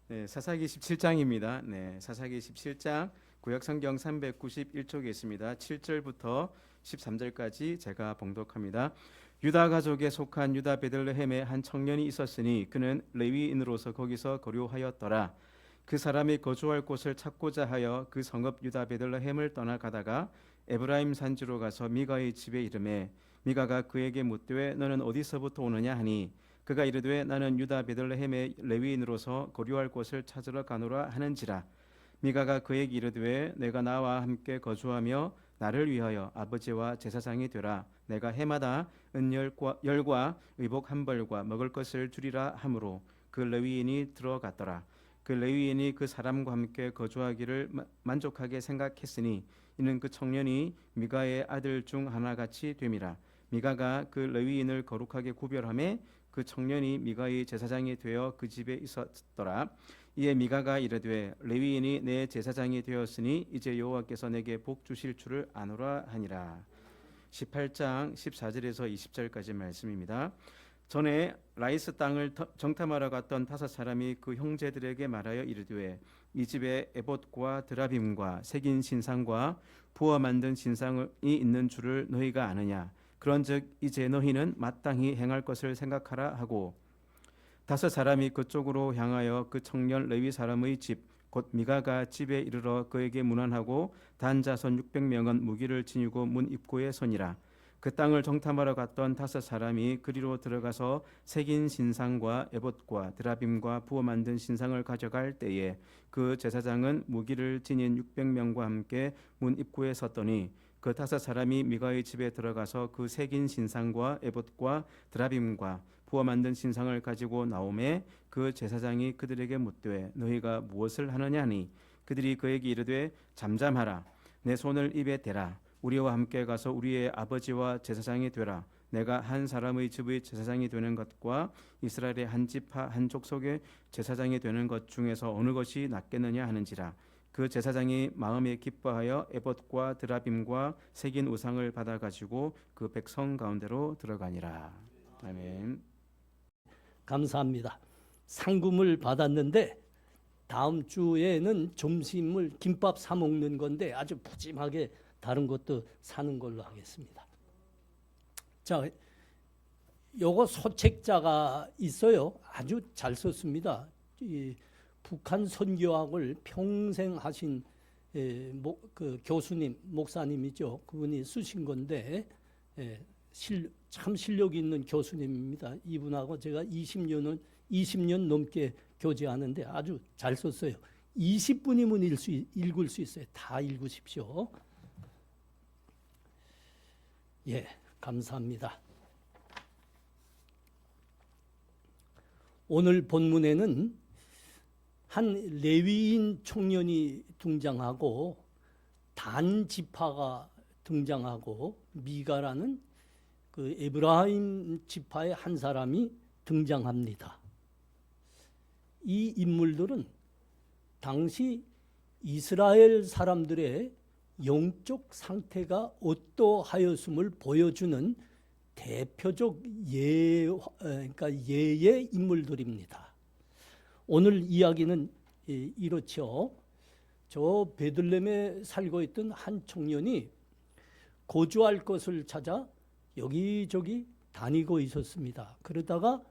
네, 사사기 17장입니다. 네, 사사기 17장 구약 성경 391쪽에 있습니다. 7절부터 13절까지 제가 봉독합니다. 유다 가족에 속한 유다 베들레헴에 한 청년이 있었으니 그는 레위인으로서 거기서 거류하였더라. 그 사람이 거주할 곳을 찾고자 하여 그 성읍 유다 베들레헴을 떠나가다가 에브라임 산지로 가서 미가의 집에 이르매 미가가 그에게 묻되 너는 어디서부터 오느냐 하니 그가 이르되 나는 유다 베들레헴의 레위인으로서 거류할 곳을 찾으러 가노라 하는지라. 미가가 그에게 이르되 내가 나와 함께 거주하며 나를 위하여 아버지와 제사장이 되라. 내가 해마다 열과 의복 한 벌과 먹을 것을 주리라 하므로 그 레위인이 들어갔더라. 그 레위인이 그 사람과 함께 거주하기를 만족하게 생각했으니 이는 그 청년이 미가의 아들 중 하나같이 됨이라. 미가가 그 레위인을 거룩하게 구별하며 그 청년이 미가의 제사장이 되어 그 집에 있었더라. 이에 미가가 이르되 레위인이 내 제사장이 되었으니 이제 여호와께서 내게 복 주실 줄을 아노라 하니라. 18장 14절에서 20절까지 말씀입니다. 전에 라이스 땅을 정탐하러 갔던 5사람이 그 형제들에게 말하여 이르되 이 집에 에봇과 드라빔과 새긴 신상과 부어 만든 신상이 있는 줄을 너희가 아느냐. 그런즉 이제 너희는 마땅히 행할 것을 생각하라 하고 5사람이 그쪽으로 향하여 그 청년 레위 사람의 집 곧 미가가 집에 이르러 그에게 문안하고 단자손 600명은 무기를 지니고 문 입구에 서니라. 그 땅을 정탐하러 갔던 5사람이 그리로 들어가서 새긴 신상과 에봇과 드라빔과 부어 만든 신상을 가져갈 때에 그 제사장은 무기를 지닌 600명과 함께 문 입구에 섰더니 그 5사람이 미가의 집에 들어가서 그 새긴 신상과 에봇과 드라빔과 부어 만든 신상을 가지고 나오매 그 제사장이 그들에게 묻되 너희가 무엇을 하느냐 하니 그들이 그에게 이르되 잠잠하라. 내 손을 입에 대라. 우리와 함께 가서 우리의 아버지와 제사장이 되라. 내가 한 사람의 집의 제사장이 되는 것과 이스라엘의 한 지파 한 족속의 제사장이 되는 것 중에서 어느 것이 낫겠느냐 하는지라. 그 제사장이 마음에 기뻐하여 에봇과 드라빔과 새긴 우상을 받아 가지고 그 백성 가운데로 들어가니라. 아멘. 감사합니다. 상금을 받았는데 다음 주에는 점심을 김밥 사 먹는 건데 아주 푸짐하게 다른 것도 사는 걸로 하겠습니다. 자, 요거 소책자가 있어요. 아주 잘 썼습니다. 이 북한 선교학을 평생 하신 그 교수님, 목사님이죠. 그분이 쓰신 건데 참 실력 있는 교수님입니다. 이분하고 제가 20년 넘게 교제하는데 아주 잘 썼어요. 20분이면 읽을 수 있어요. 다 읽으십시오. 예, 감사합니다. 오늘 본문에는 한 레위인 청년이 등장하고 단 지파가 등장하고 미가라는 그 에브라임 지파의 한 사람이 등장합니다. 이 인물들은 당시 이스라엘 사람들의 영적 상태가 어떠하였음을 보여주는 대표적 예의 인물들입니다. 오늘 이야기는 이렇죠. 저 베들레헴에 살고 있던 한 청년이 거주할 것을 찾아 여기저기 다니고 있었습니다. 그러다가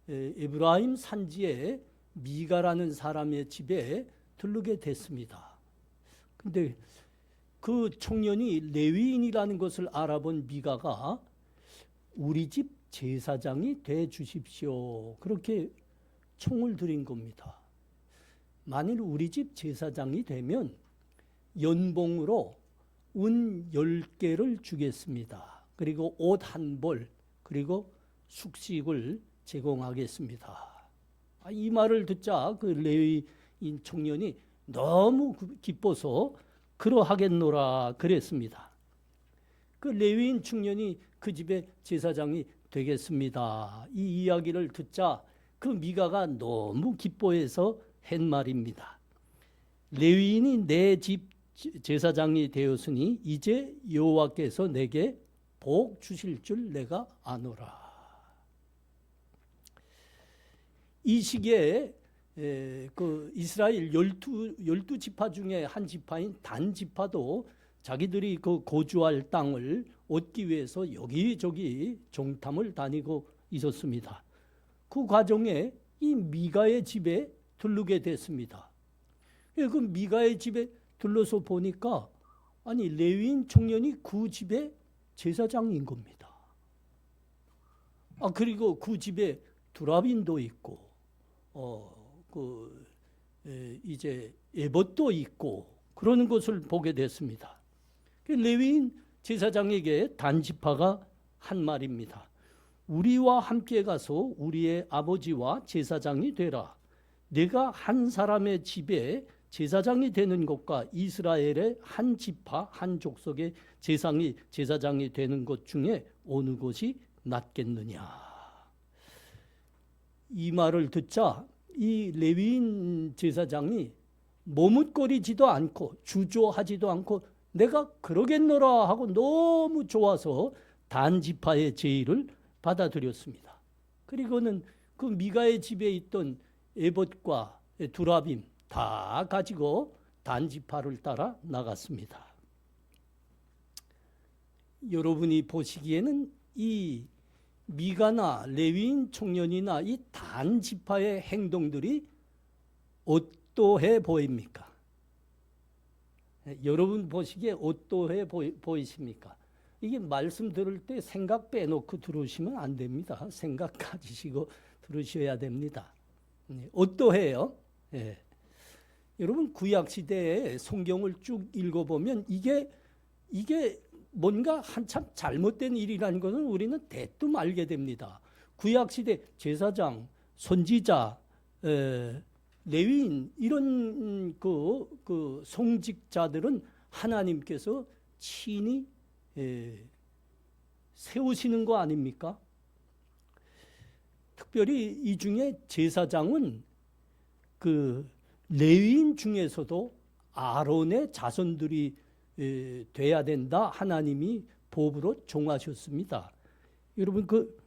에브라임 산지에 미가라는 사람의 집에 들르게 됐습니다. 근데 그 청년이 레위인이라는 것을 알아본 미가가 우리 집 제사장이 돼 주십시오. 그렇게 청을 드린 겁니다. 만일 우리 집 제사장이 되면 연봉으로 은 10개를 주겠습니다. 그리고 옷 한 벌, 그리고 숙식을 제공하겠습니다. 이 말을 듣자 그 레위인 청년이 너무 기뻐서 그러하겠노라 그랬습니다. 그 레위인 청년이 그 집의 제사장이 되겠습니다. 이 이야기를 듣자 그 미가가 너무 기뻐해서 한 말입니다. 레위인이 내 집 제사장이 되었으니 이제 여호와께서 내게 복 주실 줄 내가 아노라. 이 시기에 그 이스라엘 열두 지파 중에 한 지파인 단 지파도 자기들이 그 거주할 땅을 얻기 위해서 여기저기 정탐을 다니고 있었습니다. 그 과정에 이 미가의 집에 들르게 됐습니다. 그 미가의 집에 들러서 보니까 아니 레위인 청년이 그 집의 제사장인 겁니다. 그리고 그 집에 두라빈도 있고 이제 에봇도 있고 그러는 것을 보게 됐습니다. 레위인 제사장에게 단 지파가 한 말입니다. 우리와 함께 가서 우리의 아버지와 제사장이 되라. 내가 한 사람의 집에 제사장이 되는 것과 이스라엘의 한 지파 한 족속의 제사장이 되는 것 중에 어느 것이 낫겠느냐. 이 말을 듣자 이 레위인 제사장이 머뭇거리지도 않고 주저하지도 않고 내가 그러겠노라 하고 너무 좋아서 단 지파의 제의를 받아들였습니다. 그리고는 그 미가의 집에 있던 에봇과 두라빔 다 가지고 단 지파를 따라 나갔습니다. 여러분이 보시기에는 이 미가나 레위인 청년이나 이 단 지파의 행동들이 어떠해 보입니까? 여러분 보시기에 어떠해 보이십니까? 이게 말씀 들을 때 생각 빼놓고 들으시면 안 됩니다. 생각 가지시고 들으셔야 됩니다. 어떠해요? 예. 여러분 구약 시대에 성경을 쭉 읽어보면 이게 뭔가 한참 잘못된 일이라는 것은 우리는 대뜸 알게 됩니다. 구약 시대 제사장, 선지자, 레위인 이런 그 성직자들은 하나님께서 친히 세우시는 거 아닙니까? 특별히 이 중에 제사장은 그 레위인 중에서도 아론의 자손들이 돼야 된다. 하나님이 법으로 정하셨습니다. 여러분 그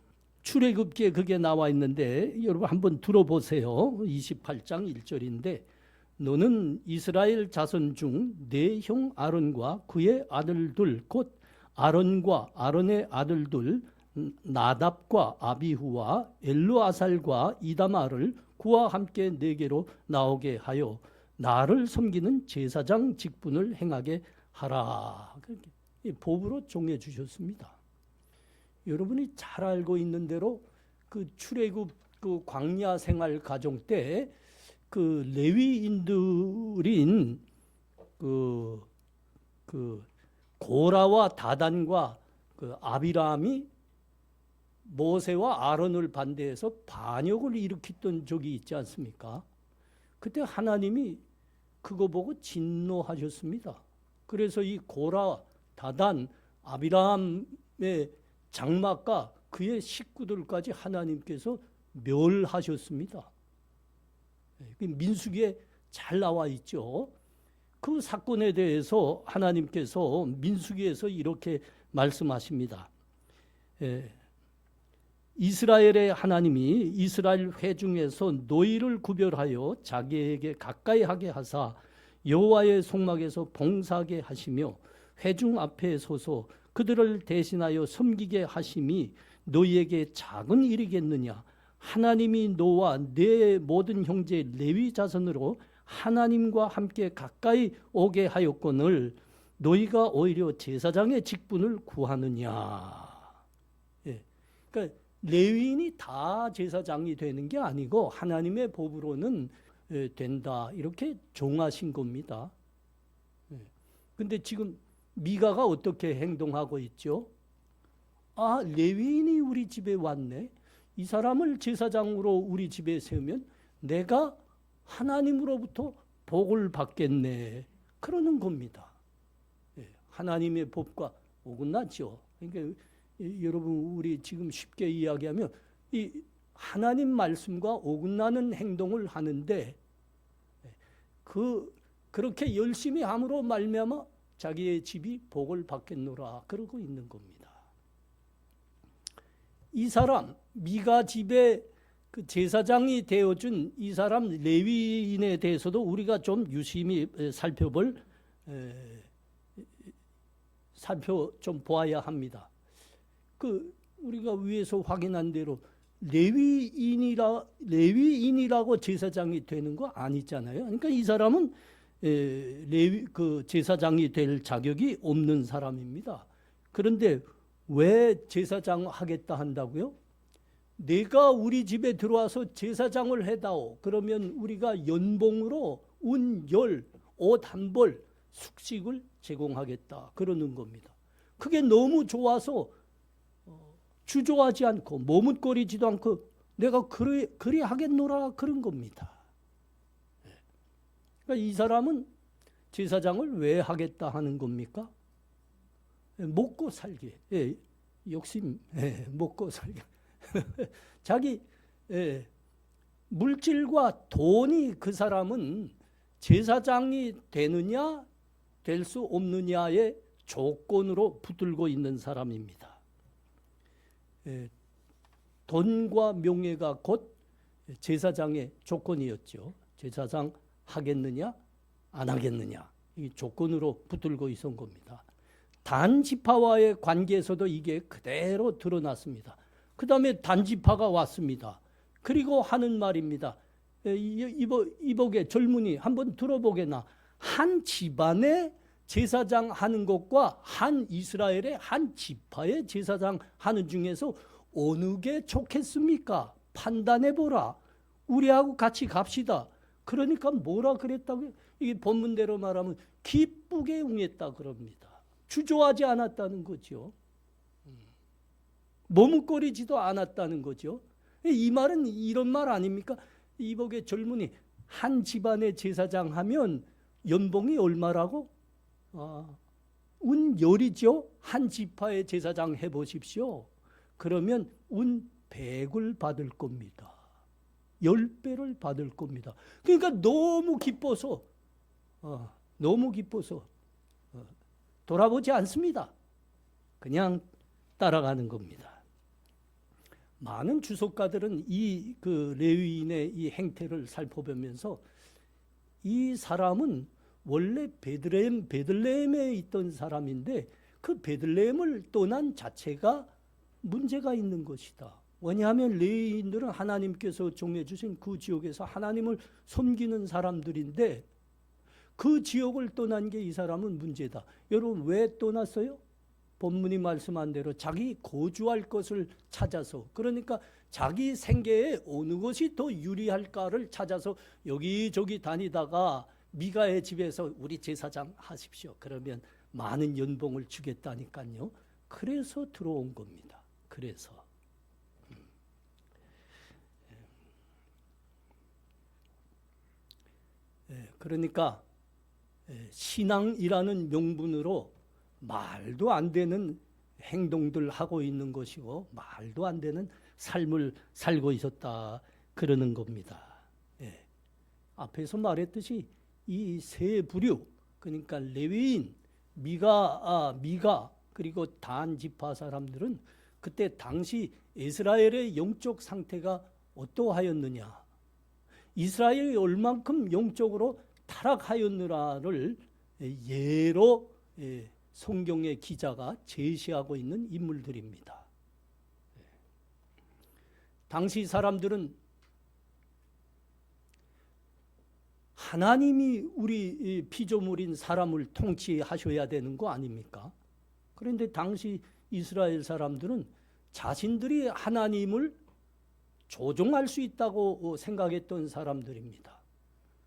출애굽기에 그게 나와 있는데 여러분 한번 들어보세요. 28장 1절인데 너는 이스라엘 자손 중 내 형 아론과 그의 아들들 곧 아론과 아론의 아들들 나답과 아비후와 엘르아살과 이다마를 그와 함께 내게로 나오게 하여 나를 섬기는 제사장 직분을 행하게 하라. 법으로 정해 주셨습니다. 여러분이 잘 알고 있는 대로 그 출애굽 그 광야 생활 가정 때 그 레위인들인 그 고라와 다단과 그 아비람이 모세와 아론을 반대해서 반역을 일으켰던 적이 있지 않습니까? 그때 하나님이 그거 보고 진노하셨습니다. 그래서 이 고라, 다단, 아비람의 장막과 그의 식구들까지 하나님께서 멸하셨습니다. 민수기에 잘 나와 있죠. 그 사건에 대해서 하나님께서 민수기에서 이렇게 말씀하십니다. 이스라엘의 하나님이 이스라엘 회중에서 너희를 구별하여 자기에게 가까이 하게 하사 여호와의 속막에서 봉사하게 하시며 회중 앞에 서서 그들을 대신하여 섬기게 하심이 너희에게 작은 일이겠느냐. 하나님이 너와 내 모든 형제 레위 자손으로 하나님과 함께 가까이 오게 하였거늘 너희가 오히려 제사장의 직분을 구하느냐. 그러니까 레위인이 다 제사장이 되는 게 아니고 하나님의 법으로는 된다. 이렇게 정하신 겁니다. 근데 지금 미가가 어떻게 행동하고 있죠? 레위인이 우리 집에 왔네. 이 사람을 제사장으로 우리 집에 세우면 내가 하나님으로부터 복을 받겠네. 그러는 겁니다. 하나님의 법과 어긋나죠. 그러니까 여러분 우리 지금 쉽게 이야기하면 이 하나님 말씀과 어긋나는 행동을 하는데 그렇게 열심히 함으로 말미암아 자기의 집이 복을 받겠노라 그러고 있는 겁니다. 이 사람 미가 집에 그 제사장이 되어준 이 사람 레위인에 대해서도 우리가 좀 유심히 살펴 좀 보아야 합니다. 그 우리가 위에서 확인한 대로 레위인이라고 제사장이 되는 거 아니잖아요. 그러니까 이 사람은 그 제사장이 될 자격이 없는 사람입니다. 그런데 왜 제사장 하겠다 한다고요? 내가 우리 집에 들어와서 제사장을 해다오. 그러면 우리가 연봉으로 운, 열, 옷 한 벌, 숙식을 제공하겠다. 그러는 겁니다. 그게 너무 좋아서 주저하지 않고 머뭇거리지도 않고 내가 그리 하겠노라 그런 겁니다. 그러니까 이 사람은 제사장을 왜 하겠다 하는 겁니까? 먹고 살게. 욕심, 먹고 살게. 자기 물질과 돈이 그 사람은 제사장이 되느냐 될 수 없느냐의 조건으로 붙들고 있는 사람입니다. 돈과 명예가 곧 제사장의 조건이었죠. 제사장 하겠느냐 안 하겠느냐 이 조건으로 붙들고 있었던 겁니다. 단지파와의 관계에서도 이게 그대로 드러났습니다. 그 다음에 단지파가 왔습니다. 그리고 하는 말입니다. 이복의 젊은이 한번 들어보게나. 한 집안의 제사장 하는 것과 한 이스라엘의 한 지파의 제사장 하는 중에서 어느 게 좋겠습니까? 판단해보라. 우리하고 같이 갑시다. 그러니까 뭐라 그랬다고요? 이게 본문대로 말하면 기쁘게 응했다 그럽니다. 주저하지 않았다는 거죠. 머뭇거리지도 않았다는 거죠. 이 말은 이런 말 아닙니까? 이복의 젊은이 한 집안의 제사장 하면 연봉이 얼마라고? 운 열이죠. 한 지파의 제사장 해보십시오. 그러면 운 100을 받을 겁니다. 10배를 받을 겁니다. 그러니까 너무 기뻐서 돌아보지 않습니다. 그냥 따라가는 겁니다. 많은 주석가들은 이 그 레위인의 이 행태를 살펴보면서 이 사람은 원래 베들레헴에 있던 사람인데 그 베들레헴을 떠난 자체가 문제가 있는 것이다. 왜냐하면 레위인들은 하나님께서 정해 주신 그 지역에서 하나님을 섬기는 사람들인데 그 지역을 떠난 게 이 사람은 문제다. 여러분 왜 떠났어요? 본문이 말씀한 대로 자기 거주할 것을 찾아서, 그러니까 자기 생계에 어느 것이 더 유리할까를 찾아서 여기저기 다니다가 미가의 집에서 우리 제사장 하십시오. 그러면 많은 연봉을 주겠다니까요. 그래서 들어온 겁니다. 그래서 그러니까 신앙이라는 명분으로 말도 안 되는 행동들 하고 있는 것이고 말도 안 되는 삶을 살고 있었다 그러는 겁니다. 앞에서 말했듯이 이 세 부류, 그러니까 레위인, 미가 그리고 단 지파 사람들은 그때 당시 이스라엘의 영적 상태가 어떠하였느냐, 이스라엘이 얼만큼 영적으로 타락하였느냐를 예로 성경의 기자가 제시하고 있는 인물들입니다. 당시 사람들은 하나님이 우리 피조물인 사람을 통치하셔야 되는 거 아닙니까? 그런데 당시 이스라엘 사람들은 자신들이 하나님을 조종할 수 있다고 생각했던 사람들입니다.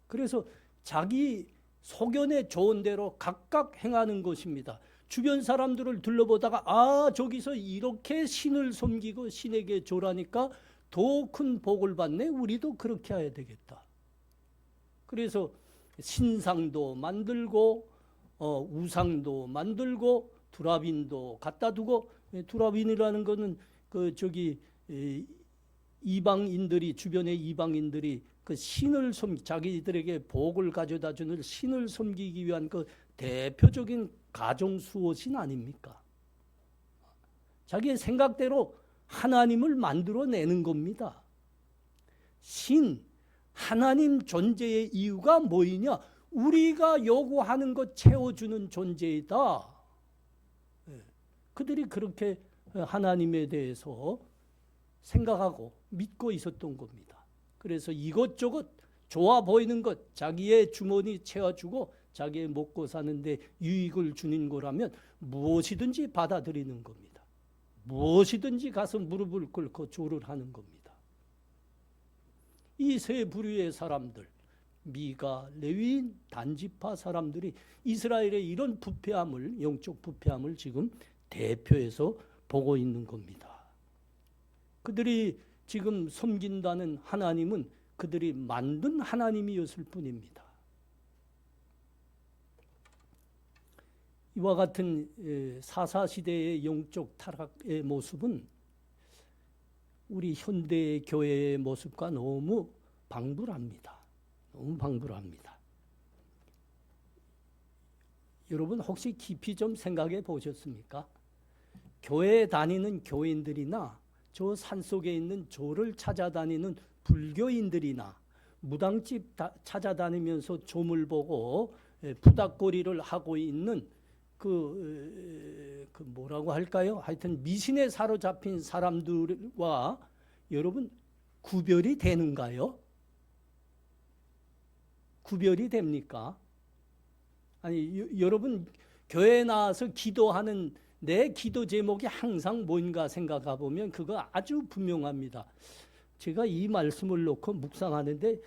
그래서 자기 소견에 좋은 대로 각각 행하는 것입니다. 주변 사람들을 둘러보다가 저기서 이렇게 신을 섬기고 신에게 절하니까 더 큰 복을 받네. 우리도 그렇게 해야 되겠다. 그래서 신상도 만들고 우상도 만들고 두라빈도 갖다 두고, 두라빈이라는 것은 이방인들이, 주변의 이방인들이 그 신을 자기들에게 복을 가져다 주는 신을 섬기기 위한 그 대표적인 가정 수호신 아닙니까? 자기의 생각대로 하나님을 만들어내는 겁니다. 신, 하나님 존재의 이유가 뭐이냐? 우리가 요구하는 것 채워주는 존재이다. 그들이 그렇게 하나님에 대해서 생각하고 믿고 있었던 겁니다. 그래서 이것저것 좋아 보이는 것, 자기의 주머니 채워주고 자기의 먹고 사는데 유익을 주는 거라면 무엇이든지 받아들이는 겁니다. 무엇이든지 가서 무릎을 꿇고 절을 하는 겁니다. 이 세 부류의 사람들, 미가, 레위인, 단지파 사람들이 이스라엘의 이런 부패함을, 영적 부패함을 지금 대표해서 보고 있는 겁니다. 그들이 지금 섬긴다는 하나님은 그들이 만든 하나님이었을 뿐입니다. 이와 같은 사사시대의 영적 타락의 모습은 우리 현대의 교회의 모습과 너무 방불합니다. 너무 방불합니다. 여러분 혹시 깊이 좀 생각해 보셨습니까? 교회에 다니는 교인들이나 저 산속에 있는 조를 찾아다니는 불교인들이나 무당집 찾아다니면서 조물 보고 부닥거리를 하고 있는 그 뭐라고 할까요? 하여튼 미신에 사로잡힌 사람들과 여러분 구별이 되는가요? 구별이 됩니까? 아니 여러분 교회에 나와서 기도하는 내 기도 제목이 항상 뭔가 생각해 보면 그거 아주 분명합니다. 제가 이 말씀을 놓고 묵상하는데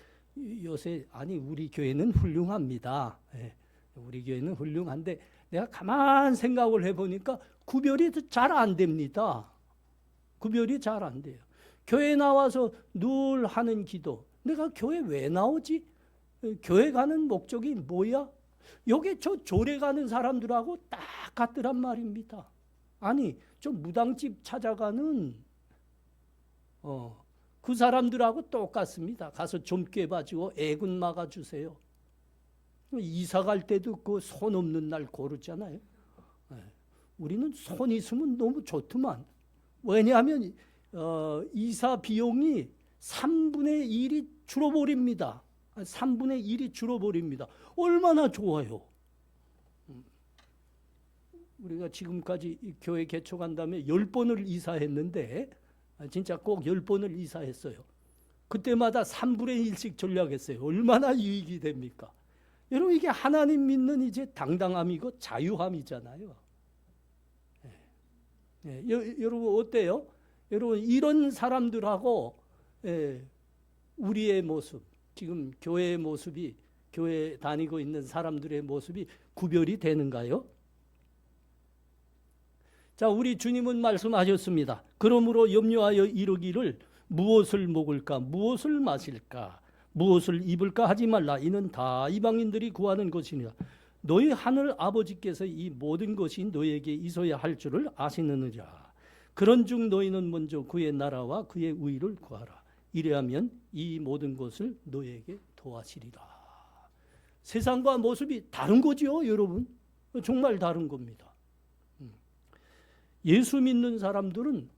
요새 아니 우리 교회는 훌륭합니다. 우리 교회는 훌륭한데 내가 가만 생각을 해보니까 구별이 잘 안 됩니다. 구별이 잘 안 돼요. 교회 나와서 늘 하는 기도, 내가 교회 왜 나오지? 교회 가는 목적이 뭐야? 여기 저 조례 가는 사람들하고 딱 같더란 말입니다. 아니 저 무당집 찾아가는 그 사람들하고 똑같습니다. 가서 좀 꿰봐주고 애군 막아주세요. 이사 갈 때도 그 손 없는 날 고르잖아요. 우리는 손 있으면 너무 좋더만. 왜냐하면 이사 비용이 3분의 1이 줄어버립니다. 3분의 1이 줄어버립니다. 얼마나 좋아요. 우리가 지금까지 교회 개척한 다음에 10번을 이사했는데 진짜 꼭 10번을 이사했어요. 그때마다 3분의 1씩 전략했어요. 얼마나 유익이 됩니까? 여러분 이게 하나님 믿는 이제 당당함이고 자유함이잖아요. 여러분 어때요? 여러분 이런 사람들하고 우리의 모습, 지금 교회의 모습이, 교회 다니고 있는 사람들의 모습이 구별이 되는가요? 자, 우리 주님은 말씀하셨습니다. 그러므로 염려하여 이르기를 무엇을 먹을까, 무엇을 마실까, 무엇을 입을까 하지 말라. 이는 다 이방인들이 구하는 것이니라. 너희 하늘 아버지께서 이 모든 것이 너희에게 있어야 할 줄을 아시느니라. 그런즉 너희는 먼저 그의 나라와 그의 의를 구하라. 이래하면 이 모든 것을 너희에게 더하시리라. 세상과 모습이 다른 거죠, 여러분. 정말 다른 겁니다. 예수 믿는 사람들은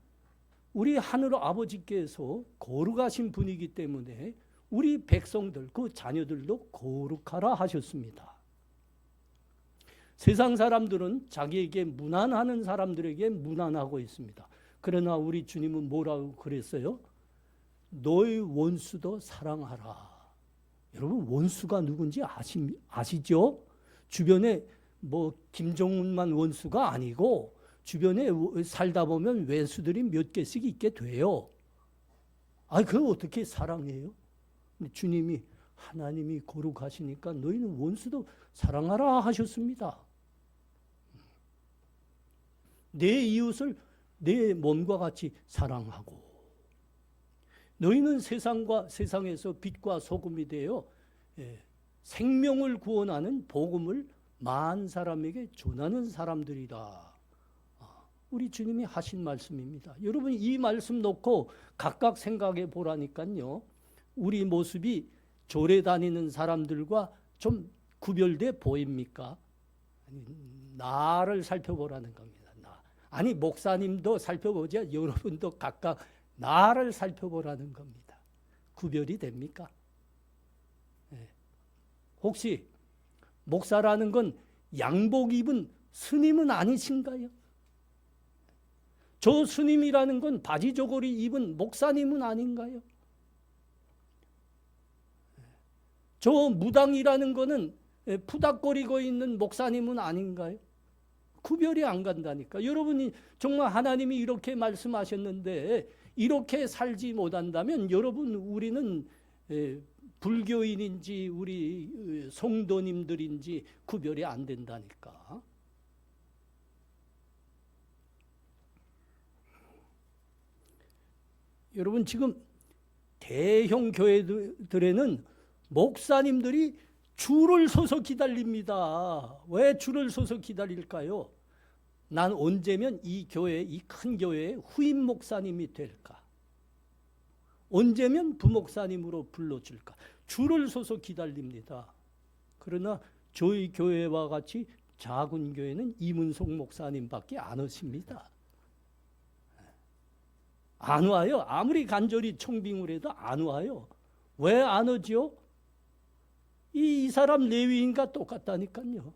우리 하늘 아버지께서 거룩하신 분이기 때문에 우리 백성들, 그 자녀들도 거룩하라 하셨습니다. 세상 사람들은 자기에게 무난하는 사람들에게 무난하고 있습니다. 그러나 우리 주님은 뭐라고 그랬어요? 너의 원수도 사랑하라. 여러분 원수가 누군지 아시죠? 주변에 뭐 김정은만 원수가 아니고 주변에 살다 보면 원수들이 몇 개씩 있게 돼요. 아, 그걸 어떻게 사랑해요? 주님이 하나님이 거룩하시니까 너희는 원수도 사랑하라 하셨습니다. 내 이웃을 내 몸과 같이 사랑하고 너희는 세상에서 빛과 소금이 되어 생명을 구원하는 복음을 만 사람에게 전하는 사람들이다. 우리 주님이 하신 말씀입니다. 여러분 이 말씀 놓고 각각 생각해 보라니까요. 우리 모습이 절에 다니는 사람들과 좀 구별돼 보입니까? 아니, 나를 살펴보라는 겁니다. 아니 목사님도 살펴보자. 여러분도 각각 나를 살펴보라는 겁니다. 구별이 됩니까? 혹시 목사라는 건 양복 입은 스님은 아니신가요? 저 스님이라는 건 바지 저고리 입은 목사님은 아닌가요? 저 무당이라는 거는 푸닥거리고 있는 목사님은 아닌가요? 구별이 안 간다니까. 여러분이 정말 하나님이 이렇게 말씀하셨는데 이렇게 살지 못한다면 여러분, 우리는 불교인인지 우리 성도님들인지 구별이 안 된다니까. 여러분, 지금 대형 교회들에는 목사님들이 줄을 서서 기다립니다. 왜 줄을 서서 기다릴까요? 난 언제면 이 교회, 이 큰 교회의 후임 목사님이 될까? 언제면 부목사님으로 불러줄까? 줄을 서서 기다립니다. 그러나 저희 교회와 같이 작은 교회는 이문석 목사님밖에 안 오십니다. 안 와요. 아무리 간절히 청빙을 해도 안 와요. 왜 안 오죠? 이 사람 레위인과 똑같다니까요.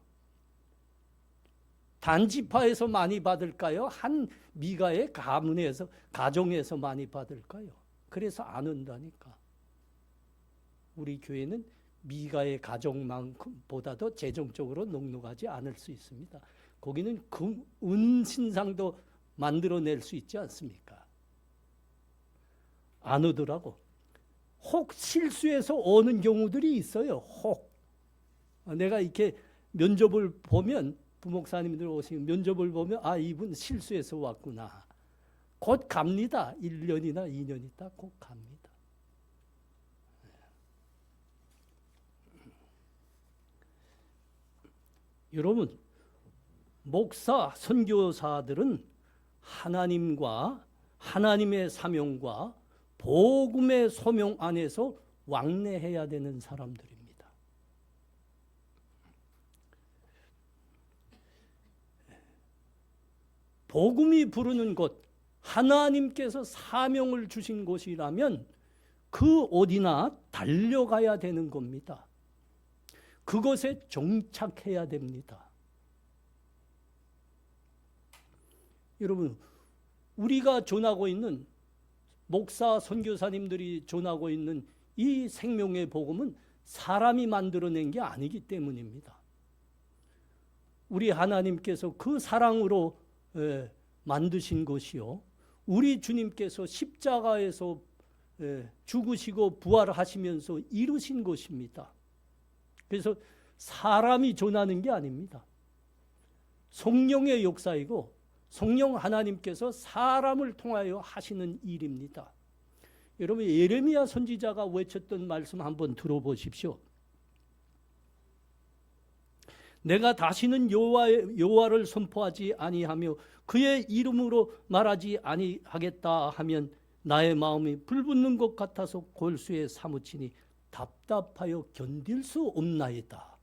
단지파에서 많이 받을까요? 한 미가의 가문에서, 가정에서 많이 받을까요? 그래서 안 온다니까. 우리 교회는 미가의 가정만큼보다도 재정적으로 넉넉하지 않을 수 있습니다. 거기는 은신상도 만들어낼 수 있지 않습니까? 안 오더라고. 혹 실수해서 오는 경우들이 있어요. 혹. 내가 이렇게 면접을 보면, 부목사님들 오시면 면접을 보면 아, 이분 실수해서 왔구나. 곧 갑니다. 1년이나 2년 있다 곧 갑니다. 여러분, 목사, 선교사들은 하나님과 하나님의 사명과 복음의 소명 안에서 왕래해야 되는 사람들입니다. 복음이 부르는 곳, 하나님께서 사명을 주신 곳이라면 그 어디나 달려가야 되는 겁니다. 그것에 정착해야 됩니다. 여러분, 우리가 전하고 있는 목사, 선교사님들이 전하고 있는 이 생명의 복음은 사람이 만들어낸 게 아니기 때문입니다. 우리 하나님께서 그 사랑으로 만드신 것이요, 우리 주님께서 십자가에서 죽으시고 부활하시면서 이루신 것입니다. 그래서 사람이 전하는 게 아닙니다. 성령의 역사이고 성령 하나님께서 사람을 통하여 하시는 일입니다. 여러분, 예레미야 선지자가 외쳤던 말씀 한번 들어보십시오. 내가 다시는 여호와를 선포하지 아니하며 그의 이름으로 말하지 아니하겠다 하면 나의 마음이 불붙는 것 같아서 골수에 사무치니 답답하여 견딜 수 없나이다.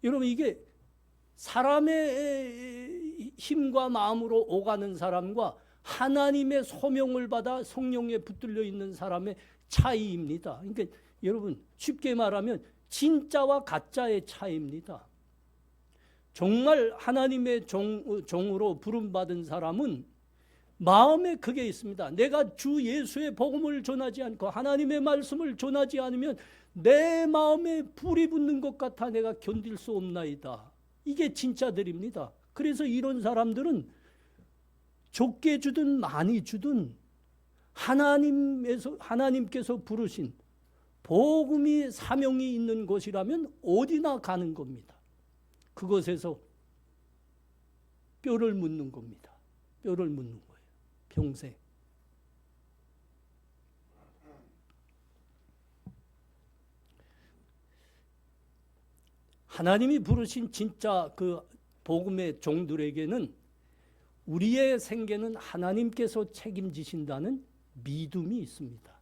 여러분, 이게 사람의 힘과 마음으로 오가는 사람과 하나님의 소명을 받아 성령에 붙들려 있는 사람의 차이입니다. 그러니까 여러분, 쉽게 말하면 진짜와 가짜의 차이입니다. 정말 하나님의 종으로 부름받은 사람은 마음에 그게 있습니다. 내가 주 예수의 복음을 전하지 않고 하나님의 말씀을 전하지 않으면 내 마음에 불이 붙는 것 같아 내가 견딜 수 없나이다. 이게 진짜들입니다. 그래서 이런 사람들은 적게 주든 많이 주든 하나님께서 부르신 복음이 사명이 있는 곳이라면 어디나 가는 겁니다. 그것에서 뼈를 묻는 겁니다. 뼈를 묻는 거예요. 평생. 하나님이 부르신 진짜 그 복음의 종들에게는 우리의 생계는 하나님께서 책임지신다는 믿음이 있습니다.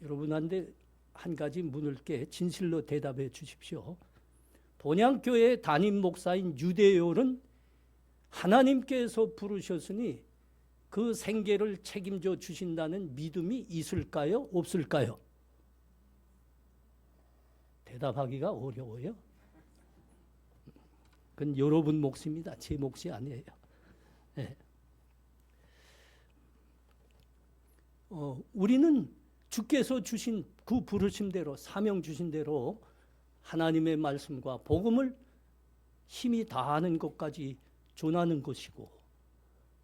여러분한테 한 가지 묻을게 진실로 대답해 주십시오. 본향교회 담임 목사인 유대열은 하나님께서 부르셨으니 그 생계를 책임져 주신다는 믿음이 있을까요? 없을까요? 대답하기가 어려워요. 그건 여러분 몫입니다. 제 몫이 아니에요. 네. 우리는 주께서 주신 그 부르심대로, 사명 주신 대로 하나님의 말씀과 복음을 힘이 다하는 것까지 전하는 것이고,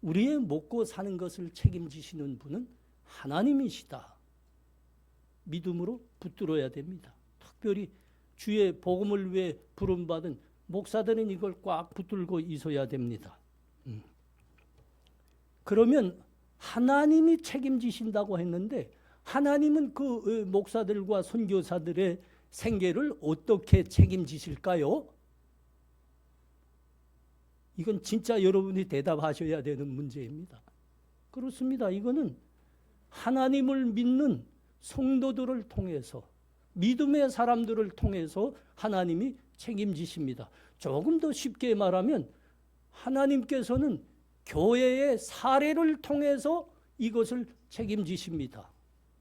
우리의 먹고 사는 것을 책임지시는 분은 하나님이시다. 믿음으로 붙들어야 됩니다. 특별히 주의 복음을 위해 부름받은 목사들은 이걸 꽉 붙들고 있어야 됩니다. 그러면 하나님이 책임지신다고 했는데, 하나님은 그 목사들과 선교사들의 생계를 어떻게 책임지실까요? 이건 진짜 여러분이 대답하셔야 되는 문제입니다. 그렇습니다. 이거는 하나님을 믿는 성도들을 통해서, 믿음의 사람들을 통해서 하나님이 책임지십니다. 조금 더 쉽게 말하면 하나님께서는 교회의 사례를 통해서 이것을 책임지십니다.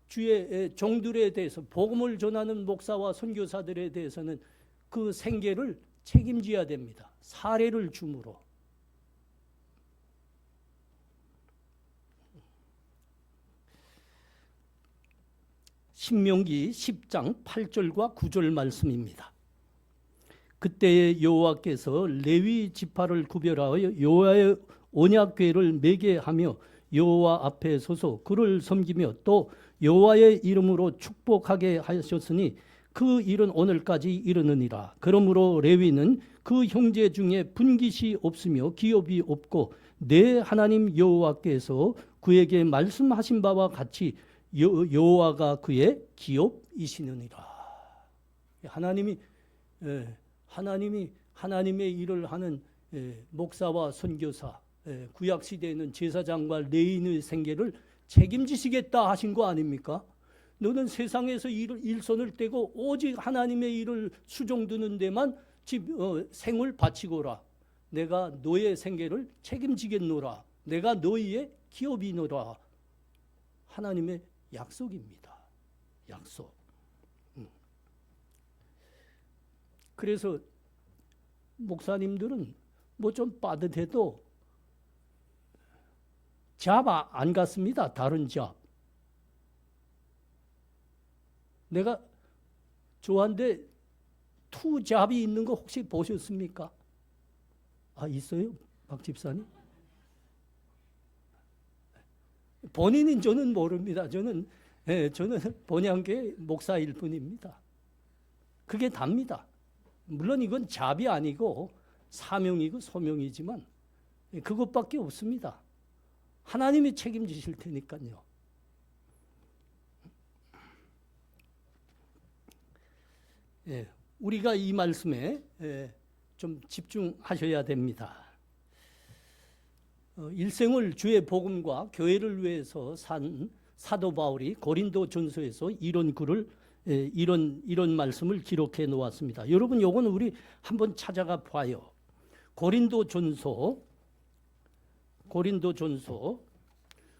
주의 종들에 대해서, 복음을 전하는 목사와 선교사들에 대해서는 그 생계를 책임져야 됩니다. 사례를 주므로. 신명기 10장 8절과 9절 말씀입니다. 그때에 여호와께서 레위 지파를 구별하여 여호와의 언약궤를 매게 하며 여호와 앞에 서서 그를 섬기며 또 여호와의 이름으로 축복하게 하셨으니 그 일은 오늘까지 이르느니라. 그러므로 레위는 그 형제 중에 분깃이 없으며 기업이 없고 내 하나님 여호와께서 그에게 말씀하신 바와 같이 여호와가 그의 기업이시느니라. 하나님의 일을 하는 목사와 선교사, 구약 시대에는 제사장과 레위인의 생계를 책임지시겠다 하신 거 아닙니까? 너는 세상에서 일손을 떼고 오직 하나님의 일을 수종드는 데만 생을 바치거라. 내가 너의 생계를 책임지겠노라. 내가 너희의 기업이노라. 하나님의 약속입니다. 약속. 그래서 목사님들은 뭐 좀 빠듯해도 잡 안 갔습니다. 다른 잡. 내가 좋아하는데 투잡이 있는 거 혹시 보셨습니까? 아, 있어요? 박 집사님? 본인인 저는 모릅니다. 저는 본향교회 목사일 뿐입니다. 그게 답니다. 물론 이건 잡이 아니고 사명이고 소명이지만 그것밖에 없습니다. 하나님이 책임지실 테니까요. 우리가 이 말씀에 좀 집중하셔야 됩니다. 일생을 주의 복음과 교회를 위해서 산 사도 바울이 고린도전서에서 이런 글을 이런 말씀을 기록해 놓았습니다. 여러분, 요건 우리 한번 찾아가 봐요. 고린도전서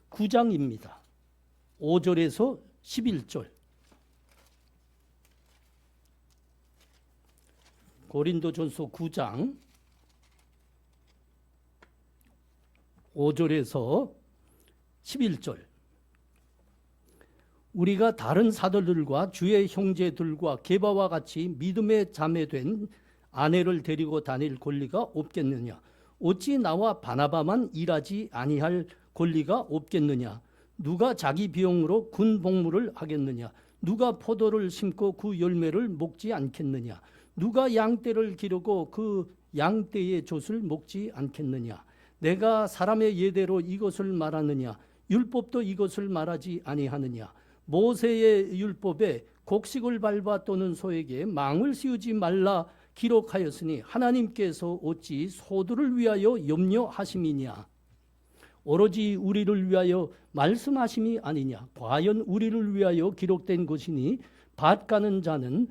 9장입니다. 5절에서 11절. 고린도전서 9장 5절에서 11절. 우리가 다른 사도들과 주의 형제들과 게바와 같이 믿음의 자매된 아내를 데리고 다닐 권리가 없겠느냐? 어찌 나와 바나바만 일하지 아니할 권리가 없겠느냐? 누가 자기 비용으로 군 복무를 하겠느냐? 누가 포도를 심고 그 열매를 먹지 않겠느냐? 누가 양떼를 기르고 그 양떼의 젖을 먹지 않겠느냐? 내가 사람의 예대로 이것을 말하느냐? 율법도 이것을 말하지 아니하느냐? 모세의 율법에 곡식을 밟아 또는 소에게 망을 씌우지 말라 기록하였으니 하나님께서 어찌 소들을 위하여 염려하심이냐? 오로지 우리를 위하여 말씀하심이 아니냐? 과연 우리를 위하여 기록된 것이니 밭 가는 자는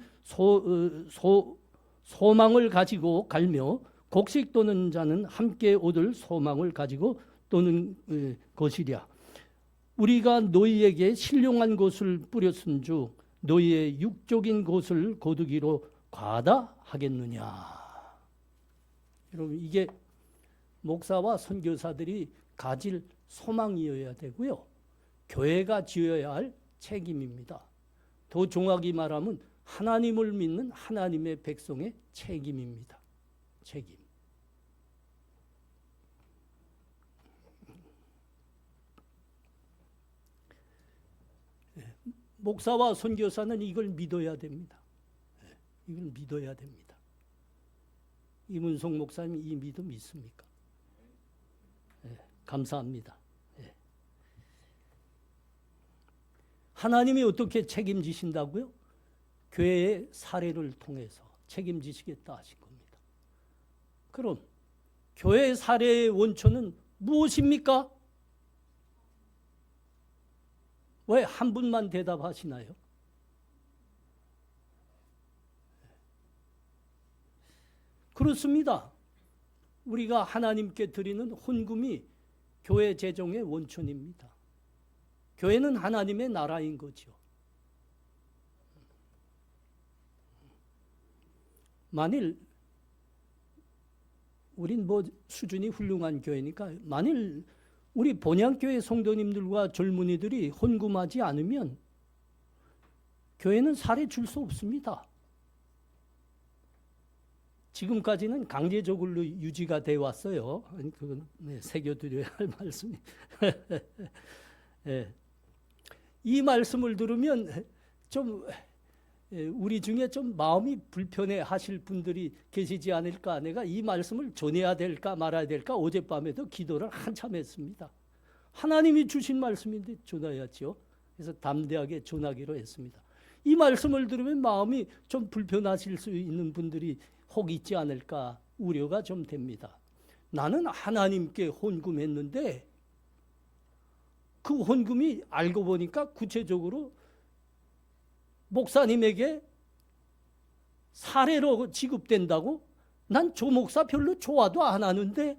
소망을 가지고 갈며 곡식 도는 자는 함께 얻을 소망을 가지고 또는 것이랴. 우리가 너희에게 신령한 것을 뿌렸은즉 너희의 육적인 것을 거두기로 과다하겠느냐. 여러분, 이게 목사와 선교사들이 가질 소망이어야 되고요, 교회가 지어야 할 책임입니다. 더 정확히 말하면 하나님을 믿는 하나님의 백성의 책임입니다. 책임. 목사와 선교사는 이걸 믿어야 됩니다. 이걸 믿어야 됩니다. 이문성 목사님 이 믿음 있습니까? 감사합니다. 하나님이 어떻게 책임지신다고요? 교회의 사례를 통해서 책임지시겠다 하신 겁니다. 그럼 교회 사례의 원천은 무엇입니까? 왜 한 분만 대답하시나요? 그렇습니다. 우리가 하나님께 드리는 헌금이 교회 재정의 원천입니다. 교회는 하나님의 나라인 거죠. 만일 우린 뭐 수준이 훌륭한 교회니까 만일 우리 본향교회 성도님들과 젊은이들이 헌금하지 않으면 교회는 살에 줄 수 없습니다. 지금까지는 강제적으로 유지가 되어 왔어요. 그건 새겨드려야 할 말씀이. 이 말씀을 들으면 좀 우리 중에 좀 마음이 불편해 하실 분들이 계시지 않을까. 내가 이 말씀을 전해야 될까 말아야 될까 어젯밤에도 기도를 한참 했습니다. 하나님이 주신 말씀인데 전해야죠. 그래서 담대하게 전하기로 했습니다. 이 말씀을 들으면 마음이 좀 불편하실 수 있는 분들이 혹 있지 않을까 우려가 좀 됩니다. 나는 하나님께 헌금했는데 그 헌금이 알고 보니까 구체적으로 목사님에게 사례로 지급된다고? 난 조 목사 별로 좋아도 안 하는데.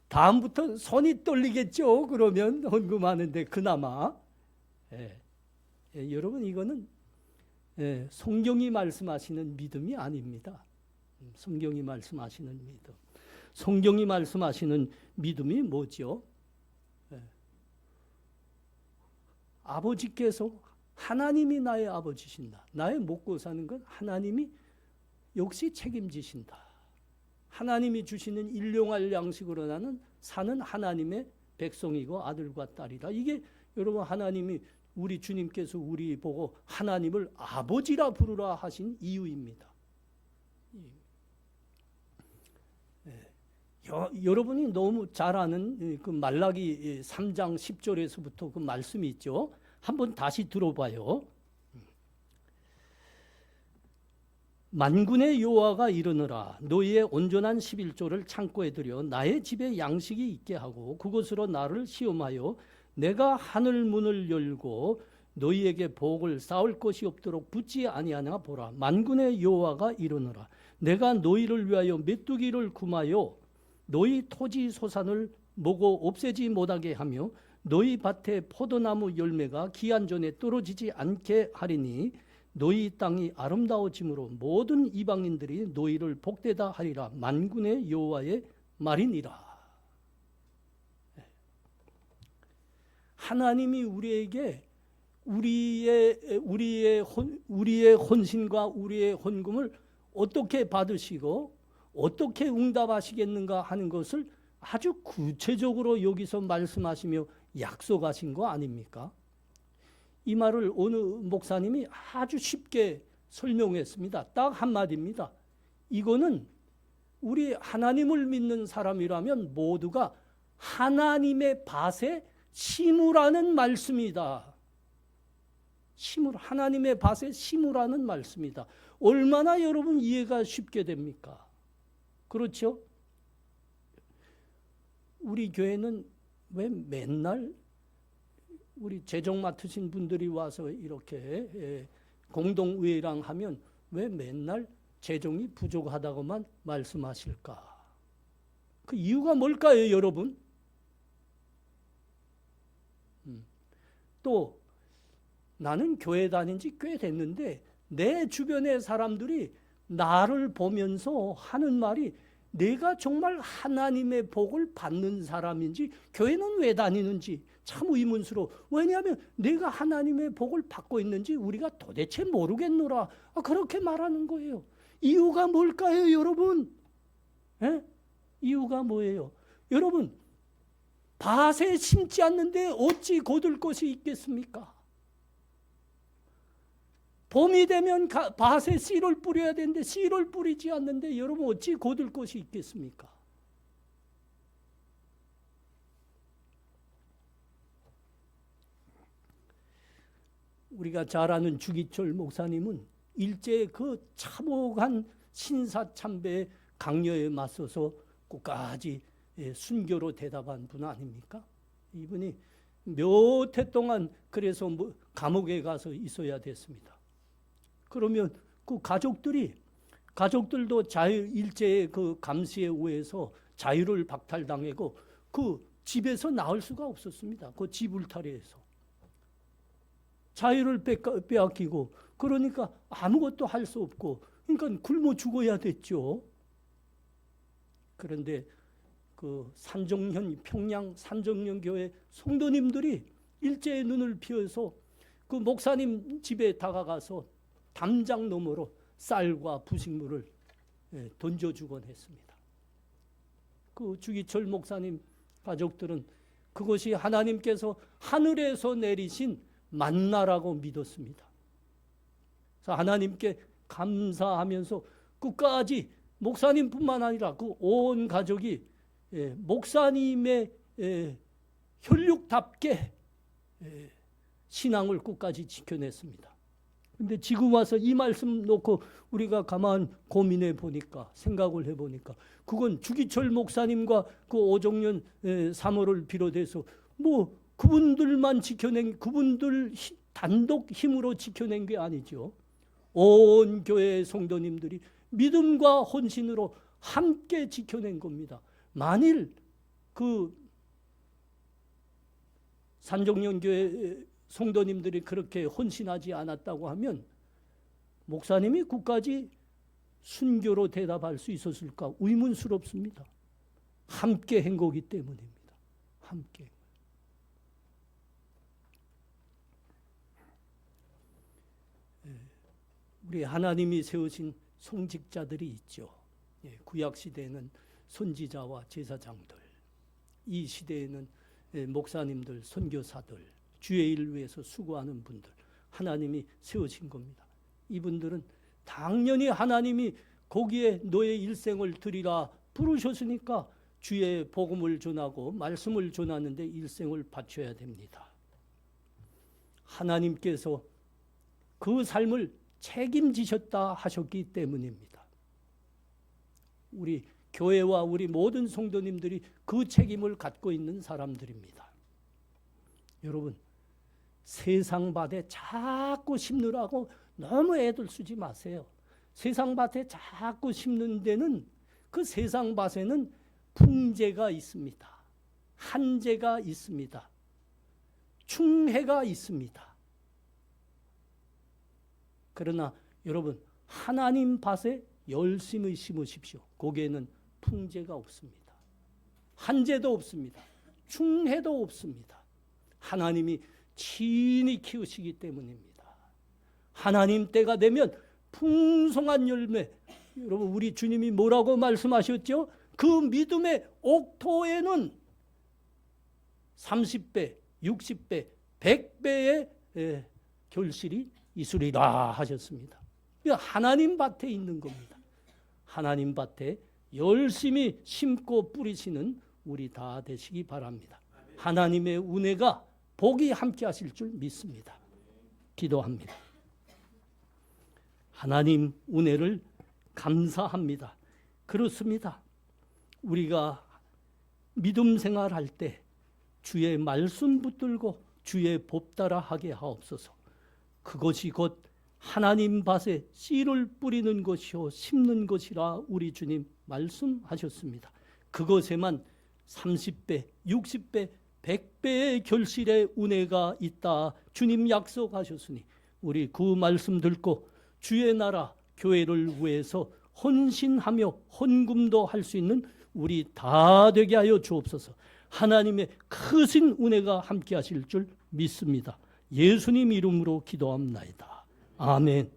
다음부터 손이 떨리겠죠. 그러면 헌금하는데 그나마. 여러분, 이거는 성경이 말씀하시는 믿음이 아닙니다. 성경이 말씀하시는 믿음. 성경이 말씀하시는 믿음이 뭐죠? 아버지께서 하나님이 나의 아버지신다. 나의 먹고 사는 건 하나님이 역시 책임지신다. 하나님이 주시는 일용할 양식으로 나는 사는 하나님의 백성이고 아들과 딸이다. 이게 여러분 하나님이 우리 주님께서 우리 보고 하나님을 아버지라 부르라 하신 이유입니다. 여러분이 너무 잘 아는 그 말라기 3장 10절에서부터 그 말씀이 있죠. 한번 다시 들어봐요. 만군의 여호와가 이르노라. 너희의 온전한 11조를 창고에 들여 나의 집에 양식이 있게 하고 그것으로 나를 시험하여 내가 하늘 문을 열고 너희에게 복을 쌓을 것이 없도록 붙지 아니하나 보라. 만군의 여호와가 이르노라. 내가 너희를 위하여 메뚜기를 금하여 너희 토지 소산을 먹어 없애지 못하게 하며 너희 밭에 포도나무 열매가 기한 전에 떨어지지 않게 하리니 너희 땅이 아름다워짐으로 모든 이방인들이 너희를 복되다 하리라. 만군의 여호와의 말이니라. 하나님이 우리에게 우리의 헌신과 우리의 헌금을 어떻게 받으시고 어떻게 응답하시겠는가 하는 것을 아주 구체적으로 여기서 말씀하시며 약속하신 거 아닙니까? 이 말을 어느 목사님이 아주 쉽게 설명했습니다. 딱 한마디입니다. 이거는 우리 하나님을 믿는 사람이라면 모두가 하나님의 밭에 심으라는 말씀이다. 하나님의 밭에 심으라는 말씀이다. 얼마나 여러분 이해가 쉽게 됩니까? 그렇죠? 우리 교회는 왜 맨날 우리 재정 맡으신 분들이 와서 이렇게 공동의회랑 하면 왜 맨날 재정이 부족하다고만 말씀하실까? 그 이유가 뭘까요, 여러분? 또 나는 교회 다닌 지 꽤 됐는데 내 주변의 사람들이 나를 보면서 하는 말이 내가 정말 하나님의 복을 받는 사람인지 교회는 왜 다니는지 참 의문스러워. 왜냐하면 내가 하나님의 복을 받고 있는지 우리가 도대체 모르겠노라. 그렇게 말하는 거예요. 이유가 뭘까요, 여러분? 에? 이유가 뭐예요? 여러분, 밭에 심지 않는데 어찌 거둘 것이 있겠습니까? 봄이 되면 밭에 씨를 뿌려야 되는데 씨를 뿌리지 않는데 여러분 어찌 거둘 것이 있겠습니까? 우리가 잘 아는 주기철 목사님은 일제의 그 참혹한 신사참배의 강요에 맞서서 끝까지 순교로 대답한 분 아닙니까? 이분이 몇 해 동안 그래서 감옥에 가서 있어야 됐습니다. 그러면 그 가족들도 일제의 그 감시에 의해서 자유를 박탈당하고 그 집에서 나올 수가 없었습니다. 그 집 울타리에서 자유를 빼앗기고 그러니까 아무것도 할 수 없고 그러니까 굶어 죽어야 됐죠. 그런데 그 평양 산정현 교회 성도님들이 일제의 눈을 피해서 그 목사님 집에 다가가서 담장 너머로 쌀과 부식물을 던져주곤 했습니다. 그 주기철 목사님 가족들은 그것이 하나님께서 하늘에서 내리신 만나라고 믿었습니다. 그래서 하나님께 감사하면서 끝까지 목사님뿐만 아니라 그 온 가족이 목사님의 혈육답게 신앙을 끝까지 지켜냈습니다. 근데 지금 와서 이 말씀 놓고 우리가 가만 고민해 보니까 생각을 해 보니까 그건 주기철 목사님과 그 오종년 사모를 비롯해서 뭐 그분들만 그분들 단독 힘으로 지켜낸 게 아니죠. 온 교회 성도님들이 믿음과 헌신으로 함께 지켜낸 겁니다. 만일 그 산정연 교회 성도님들이 그렇게 헌신하지 않았다고 하면 목사님이 끝까지 순교로 대답할 수 있었을까 의문스럽습니다. 함께 한 거기 때문입니다. 함께. 우리 하나님이 세우신 송직자들이 있죠. 구약 시대에는 선지자와 제사장들, 이 시대에는 목사님들, 선교사들, 주의 일을 위해서 수고하는 분들, 하나님이 세우신 겁니다. 이분들은 당연히 하나님이 거기에 너의 일생을 드리라 부르셨으니까 주의 복음을 전하고 말씀을 전하는데 일생을 바쳐야 됩니다. 하나님께서 그 삶을 책임지셨다 하셨기 때문입니다. 우리 교회와 우리 모든 성도님들이 그 책임을 갖고 있는 사람들입니다. 여러분, 세상 밭에 자꾸 심느라고 너무 애들 쓰지 마세요. 세상 밭에 자꾸 심는 데는 그 세상 밭에는 풍재가 있습니다. 한재가 있습니다. 충해가 있습니다. 그러나 여러분, 하나님 밭에 열심히 심으십시오. 거기에는 풍재가 없습니다. 한재도 없습니다. 충해도 없습니다. 하나님이 친히 키우시기 때문입니다. 하나님 때가 되면 풍성한 열매. 여러분, 우리 주님이 뭐라고 말씀하셨죠? 그 믿음의 옥토에는 30배, 60배, 100배의 결실이 있으리라 하셨습니다. 하나님 밭에 있는 겁니다. 하나님 밭에 열심히 심고 뿌리시는 우리 다 되시기 바랍니다. 하나님의 은혜가 복이 함께 하실 줄 믿습니다. 기도합니다. 하나님 은혜를 감사합니다. 그렇습니다. 우리가 믿음 생활할 때 주의 말씀 붙들고 주의 법 따라 하게 하옵소서. 그것이 곧 하나님 밭에 씨를 뿌리는 것이요 심는 것이라 우리 주님 말씀하셨습니다. 그것에만 30배, 60배, 100배의 결실의 은혜가 있다 주님 약속하셨으니 우리 그 말씀 듣고 주의 나라 교회를 위해서 헌신하며 헌금도 할 수 있는 우리 다 되게 하여 주옵소서. 하나님의 크신 은혜가 함께 하실 줄 믿습니다. 예수님 이름으로 기도합나이다. 아멘.